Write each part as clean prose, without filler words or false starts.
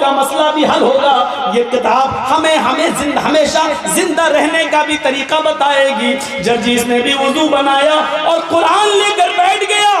موت کا مسئلہ بھی حل ہوگا. یہ کتاب ہمیں ہمیشہ زندہ رہنے کا بھی طریقہ بتائے گی. جرجیس نے بھی وضو بنایا اور قرآن لے کر بیٹھ گیا.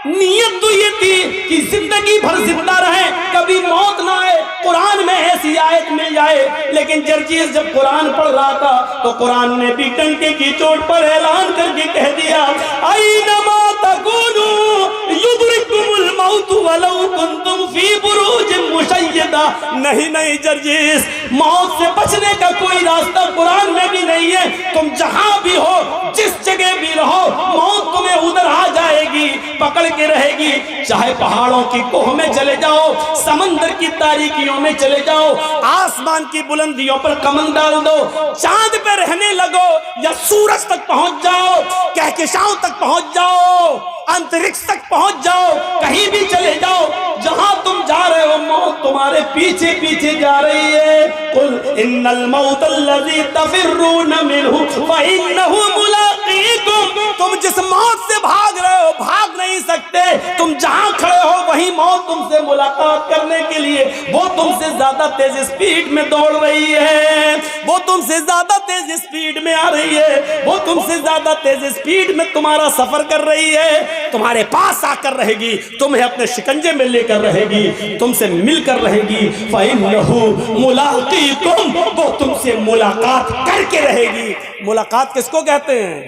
نیت تو یہ تھی کہ زندگی بھر زندہ رہیں, کبھی موت نہ آئے, قرآن میں ایسی آیت مل جائے. لیکن جرجیس جب قرآن پڑھ رہا تھا تو قرآن نے بھی ٹنکے کی چوٹ پر اعلان کر کے کہہ دیا اینما تکونوا یدرککم الموت ولو کنتم فی بروج مشیدہ. نہیں جرجیس, موت سے بچنے کا کوئی راستہ قرآن میں بھی نہیں ہے. تم جہاں بھی ہو, جس جگہ بھی رہو, موت تمہیں ادھر آ جائے گی, پکڑ کے رہے گی. چاہے پہاڑوں کی کوہ میں چلے جاؤ, سمندر کی تاریکیوں میں چلے جاؤ, آسمان کی بلندیوں پر کمند ڈال دو, چاند پہ رہنے لگو, یا سورج تک پہنچ جاؤ, کہکشاؤں تک پہنچ جاؤ, انترکش تک پہنچ جاؤ, کہیں بھی چلے جاؤ, جہاں تم جا رہے ہو موت تمہارے پیچھے پیچھے جا رہی ہے. قل ان الموت الذی تفرون منہ فانہ ملاقیکم. تم جس موت سے بھاگ رہے ہو بھاگ نہیں سکتے. تم جہاں کھڑے ہو وہی موت تم سے ملاقات کرنے کے لیے, وہ تم سے زیادہ تیز اسپیڈ میں دوڑ رہی ہے, وہ تم سے زیادہ تیز اسپیڈ میں آ رہی ہے, وہ تم سے زیادہ تیز اسپیڈ میں تمہارا سفر کر رہی ہے. تمہارے پاس آ کر رہے گی, تمہیں اپنے شکنجے میں لے کر رہے گی, تم سے مل کر رہے گی. فَإِنَّهُ مُلَاقِيكُمْ, وہ تم سے ملاقات کر کے رہے گی. ملاقات کس کو کہتے ہیں؟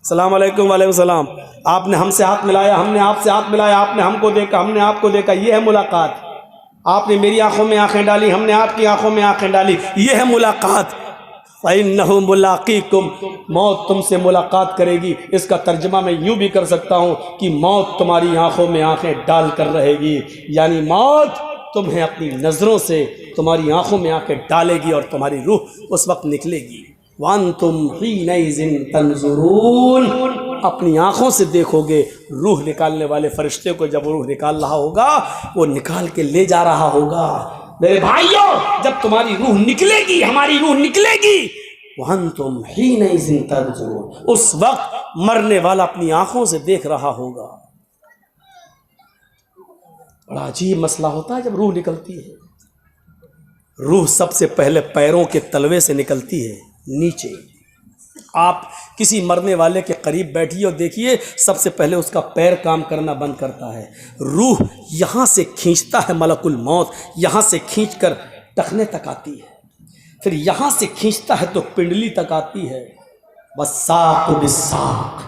السلام علیکم. وعلیکم السلام. آپ نے ہم سے ہاتھ ملایا, ہم نے آپ سے ہاتھ ملایا, آپ نے ہم کو دیکھا, ہم نے آپ کو دیکھا, یہ ہے ملاقات. آپ نے میری آنکھوں میں آنکھیں ڈالی, ہم نے آپ کی آنکھوں میں آنکھیں ڈالی, یہ ہے ملاقات. فَإِنَّهُ مُلَاقِيكُمْ, موت تم سے ملاقات کرے گی. اس کا ترجمہ میں یوں بھی کر سکتا ہوں کہ موت تمہاری آنکھوں میں آنکھیں ڈال کر رہے گی, یعنی موت تمہیں اپنی نظروں سے تمہاری آنکھوں میں آنکھیں ڈالے گی اور تمہاری روح اس وقت نکلے گی. وَأَنْتُمْ حِينَئِذٍ تَنْظُرُونَ, اپنی آنکھوں سے دیکھو گے روح نکالنے والے فرشتے کو. جب روح نکال رہا ہوگا وہ نکال کے لے جا رہا ہوگا. میرے بھائیوں, جب تمہاری روح نکلے گی, ہماری روح نکلے گی, وَأَنْتُمْ حِينَئِذٍ تَنْظُرُونَ, اس وقت مرنے والا اپنی آنکھوں سے دیکھ رہا ہوگا. بڑا عجیب مسئلہ ہوتا ہے جب روح نکلتی ہے. روح سب سے پہلے پیروں کے تلوے سے نکلتی ہے نیچے. آپ کسی مرنے والے کے قریب بیٹھیے اور دیکھیے, سب سے پہلے اس کا پیر کام کرنا بند کرتا ہے. روح یہاں سے کھینچتا ہے ملک الموت, یہاں سے کھینچ کر ٹخنے تک آتی ہے, پھر یہاں سے کھینچتا ہے تو پنڈلی تک آتی ہے. والساق بالساق,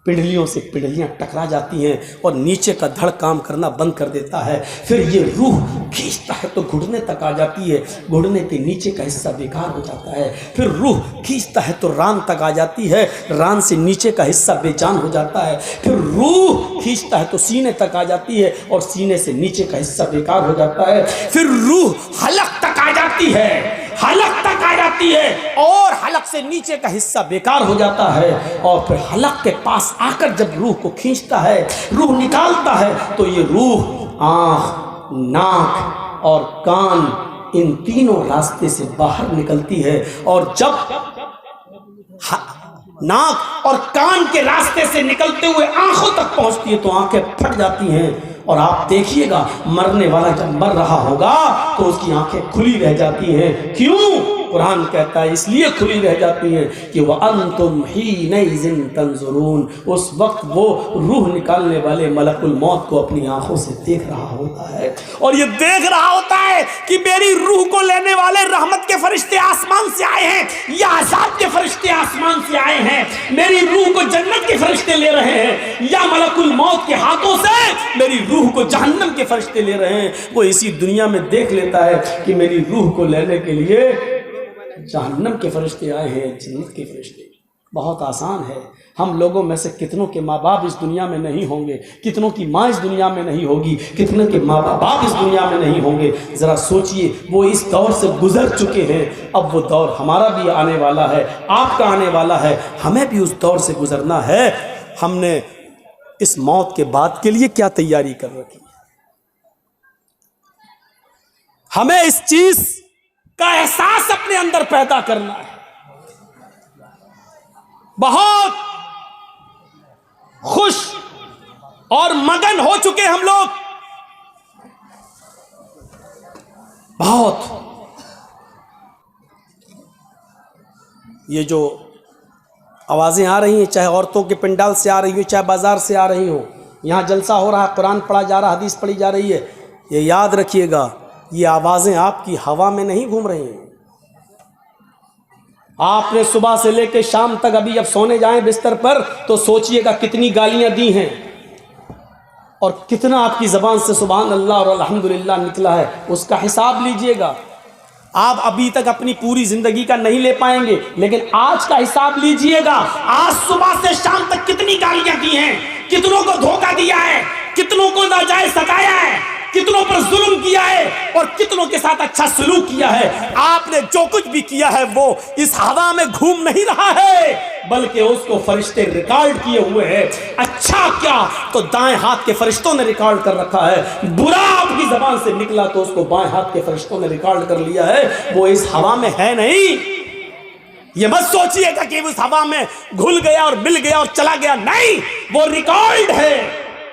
پنڈلیوں سے پنڈلیاں ٹکرا جاتی ہیں اور نیچے کا دھڑ کام کرنا بند کر دیتا ہے. پھر یہ روح کھینچتا ہے تو گھٹنے تک آ جاتی ہے, گھٹنے کے نیچے کا حصہ بیکار ہو جاتا ہے. پھر روح کھینچتا ہے تو ران تک آ جاتی ہے, ران سے نیچے کا حصہ بے جان ہو جاتا ہے. پھر روح کھینچتا ہے تو سینے تک آ جاتی ہے اور سینے سے نیچے کا حصہ بیکار ہو جاتا ہے. پھر روح حلق تک آ جاتی ہے, حلق تک آ جاتی ہے اور حلق سے نیچے کا حصہ بیکار ہو جاتا ہے. اور پھر حلق کے پاس آ کر جب روح کو کھینچتا ہے, روح نکالتا ہے, تو یہ روح آنکھ, ناک اور کان, ان تینوں راستے سے باہر نکلتی ہے. اور جب ناک اور کان کے راستے سے نکلتے ہوئے آنکھوں تک پہنچتی ہے تو آنکھیں پھٹ جاتی ہیں. اور آپ دیکھیے گا مرنے والا جب مر رہا ہوگا تو اس کی آنکھیں کھلی رہ جاتی ہیں. کیوں؟ قرآن کہتا ہے اس لیے کھلی رہ جاتی ہیں کہ وَأَنْتُمْ حِينَئِذٍ تَنْظُرُونَ, اس وقت وہ روح نکالنے والے ملک الموت کو اپنی آنکھوں سے دیکھ رہا ہوتا ہے. اور یہ دیکھ رہا ہوتا ہے کہ میری روح کو لینے والے رحمت کے فرشتے آسمان سے آئے ہیں یا عذاب کے فرشتے آسمان سے آئے ہیں. میری روح کو جنت کے فرشتے لے رہے ہیں یا ملک الموت کے ہاتھوں سے میری روح کو جہنم کے فرشتے لے رہے ہیں. وہ اسی دنیا میں دیکھ لیتا ہے کہ میری روح کو لینے کے لیے جہنم کے فرشتے آئے ہیں, جنت کے فرشتے. بہت آسان ہے. ہم لوگوں میں سے کتنوں کے ماں باپ اس دنیا میں نہیں ہوں گے, کتنوں کی ماں اس دنیا میں نہیں ہوگی, کتنے کے ماں باپ اس دنیا میں نہیں ہوں گے. ذرا سوچئے, وہ اس دور سے گزر چکے ہیں, اب وہ دور ہمارا بھی آنے والا ہے, آپ کا آنے والا ہے. ہمیں بھی اس دور سے گزرنا ہے. ہم نے اس موت کے بعد کے لیے کیا تیاری کر رکھی ہے؟ ہمیں اس چیز کا احساس اپنے اندر پیدا کرنا ہے. بہت خوش اور مگن ہو چکے ہم لوگ بہت یہ جو آوازیں آ رہی ہیں، چاہے عورتوں کے پنڈال سے آ رہی ہو، چاہے بازار سے آ رہی ہو، یہاں جلسہ ہو رہا ہے، قرآن پڑھا جا رہا ہے، حدیث پڑھی جا رہی ہے، یہ یاد رکھیے گا یہ آوازیں آپ کی ہوا میں نہیں گھوم رہی ہیں۔ آپ نے صبح سے لے کے شام تک ابھی جب سونے جائیں بستر پر تو سوچئے گا کتنی گالیاں دی ہیں اور کتنا آپ کی زبان سے سبحان اللہ اور الحمدللہ نکلا ہے، اس کا حساب لیجئے گا۔ آپ ابھی تک اپنی پوری زندگی کا نہیں لے پائیں گے، لیکن آج کا حساب لیجئے گا، آج صبح سے شام تک کتنی گالیاں دی ہیں، کتنوں کو دھوکہ دیا ہے، کتنوں کو ناجائز ستایا ہے، کتنوں پر ظلم کیا ہے اور کتنوں کے ساتھ اچھا سلوک کیا ہے۔ آپ نے جو کچھ بھی کیا ہے وہ اس ہوا میں گھوم نہیں رہا ہے، بلکہ اس کو فرشتے ریکارڈ کیے ہوئے ہیں۔ اچھا کیا تو دائیں ہاتھ کے فرشتوں نے ریکارڈ کر رکھا ہے، برا آپ کی زبان سے نکلا تو اس کو بائیں ہاتھ کے فرشتوں نے ریکارڈ کر لیا ہے، وہ اس ہوا میں ہے نہیں۔ یہ مت سوچئے گا کہ اس ہوا میں گھل گیا اور مل گیا اور چلا گیا، نہیں، وہ ریکارڈ ہے،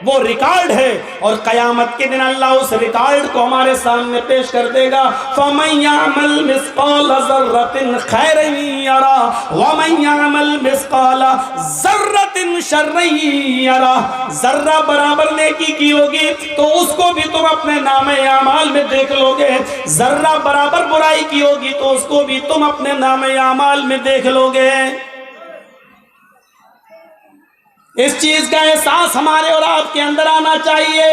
وہ ریکارڈ ہے، اور قیامت کے دن اللہ اس ریکارڈ کو ہمارے سامنے پیش کر دے گا۔ فَمَن يَعْمَلْ مِثْقَالَ ذَرَّةٍ خَيْرًا يَرَهُ وَمَن يَعْمَلْ مِثْقَالَ ذَرَّةٍ شَرًّا يَرَهُ۔ ذرہ برابر نیکی کی ہوگی تو اس کو بھی تم اپنے نام اعمال میں دیکھ لو گے، ذرہ برابر برائی کی ہوگی تو اس کو بھی تم اپنے نام اعمال میں دیکھ لو گے۔ اس چیز کا احساس ہمارے اور آپ کے اندر آنا چاہیے۔